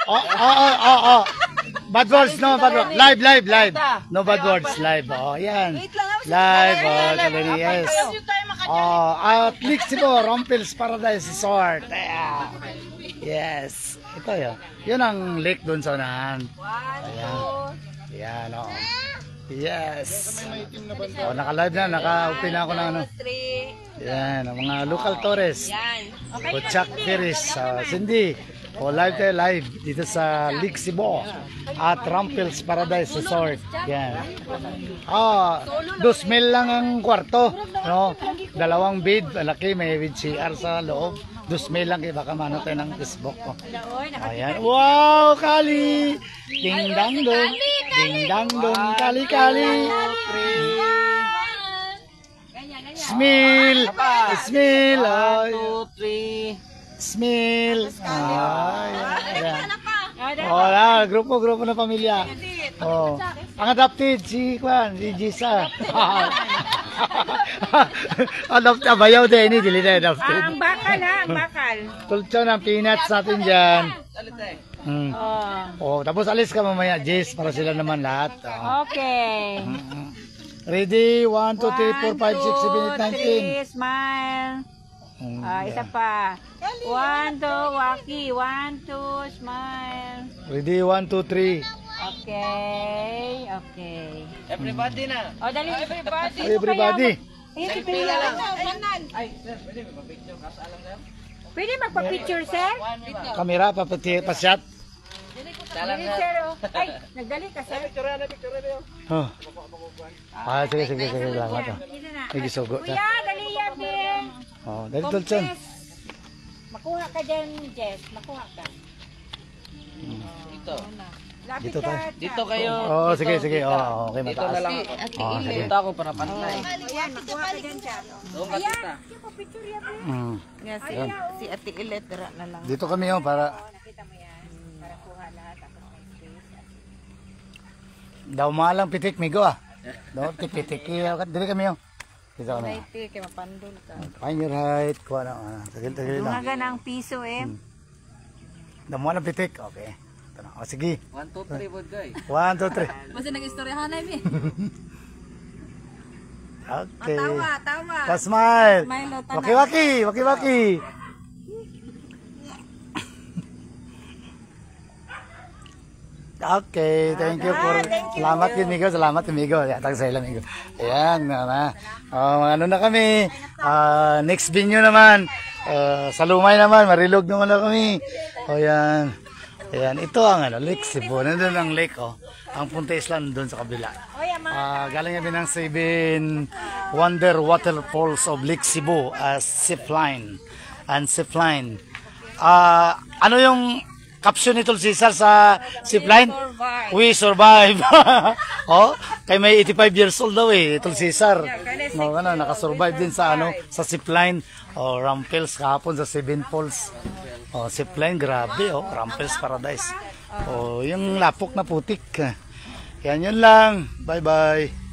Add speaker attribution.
Speaker 1: Oh. Bad words, no bad words. Live. No bad words, live. Oh, yan. Live, yes. Oh, at Lixibo, Rumpel's Paradise Resort. Yeah. Yes. Ito yun. Yun ang lake dun sa unahan. Ayan. Yan, oh. Yes. Oh, naka-live na, naka-open na ako ng ano. Yan, ang mga local tourists. Kutsak Ferris, Cindy. Oh, live tayo live dito sa Lixibo at Rumpel's Paradise Resort. Yan. Ah, 2,000 lang ang kwarto, no? 2 bed, malaki, may with CR sa loob. 2,000 lang, baka mano tayo ng Facebook ko. Ayan. Wow, Kali! Ding dang dong. Ding dang dong, Kali. Smile. Smile. 1, 2, 3. Smile. Oh, grupo na pamilya. Oh. Ang adopted si Kwan, si Jisa. Adopted bayaw din ini dili na adopted.
Speaker 2: Ang bakal ha, ang bakal.
Speaker 1: Tulcho ng peanuts natin diyan. Oh, tapos alis ka mamaya, Jis, para sila naman lahat.
Speaker 2: Okay.
Speaker 1: Ready? 1, 2, 3, 4, 5, 6, 7, 8, 9, 10.
Speaker 2: Smile. Isa pa. 1, 2, Waki. 1, 2, smile.
Speaker 1: Ready? 1, 2, 3.
Speaker 2: Okay.
Speaker 3: Everybody na.
Speaker 2: O, dali.
Speaker 1: Everybody.
Speaker 2: Pwede magpa-picture, sir?
Speaker 1: Kamera, pasyat.
Speaker 2: Dali, sir. Ay, nagdali ka, sir.
Speaker 1: Oh. Sige. Salamat. Nagisugo ta.
Speaker 2: Kuya, dali yan, din.
Speaker 1: Oh, dali Tulson.
Speaker 2: Makuha ka dyan, Jess. Makuha ka.
Speaker 3: Dito.
Speaker 1: Dito tayo.
Speaker 3: Dito kayo.
Speaker 1: Oh, sige. Oh, okay,
Speaker 3: Dito na
Speaker 1: mataas.
Speaker 3: lang. Dito ako para pantay.
Speaker 2: Ayan, makuha ka dyan, sir.
Speaker 3: Doon ka kita.
Speaker 2: Picture yan.
Speaker 4: Yes, si Ate Ilet na lang.
Speaker 1: Dito kami para
Speaker 2: Nakita mo yan. Para kuha lahat. Tapos may space.
Speaker 1: daw malang pitik migo ah. Daw pitik dili kami Dito kami.
Speaker 4: Ate, kay mapandol ka.
Speaker 1: Find your height, kuha na. Tagil lang.
Speaker 2: Dumaga ng piso eh.
Speaker 1: Daw malang pitik. Okay. Ito na. O sige.
Speaker 3: 1, 2, 3 would guy.
Speaker 1: 1, 2, 3.
Speaker 4: Basta nag-istoryahan na mi.
Speaker 1: Okay.
Speaker 4: Tawa.
Speaker 1: Pa-smile.
Speaker 4: Smile, o, tanan.
Speaker 1: Waki-waki. Okay, thank you for salamat yun, Migo. Salamat yun, Migo. Yatag sa ilang, Migo. Ayan, ano na kami. Next venue naman. Sa Lumay naman, Marilog naman na kami. O yan. Ayan, ito ang Lixibo. Nandun ang lake, oh. Ang Punta Island doon sa kabila. Galing kami ng 7 Wonder Waterfalls of Lixibo as zipline. Ano yung caption ni Tol Cesar sa zipline? We survive. Oh, kay may 85 years old daw Tol Cesar. No, naka-survive din sa sa zipline. Oh, Rumpel's kahapon sa 7 Falls. Oh, zipline, grabe Rumpel's Paradise. Oh, yung lapok na putik. Yan yun lang. Bye-bye.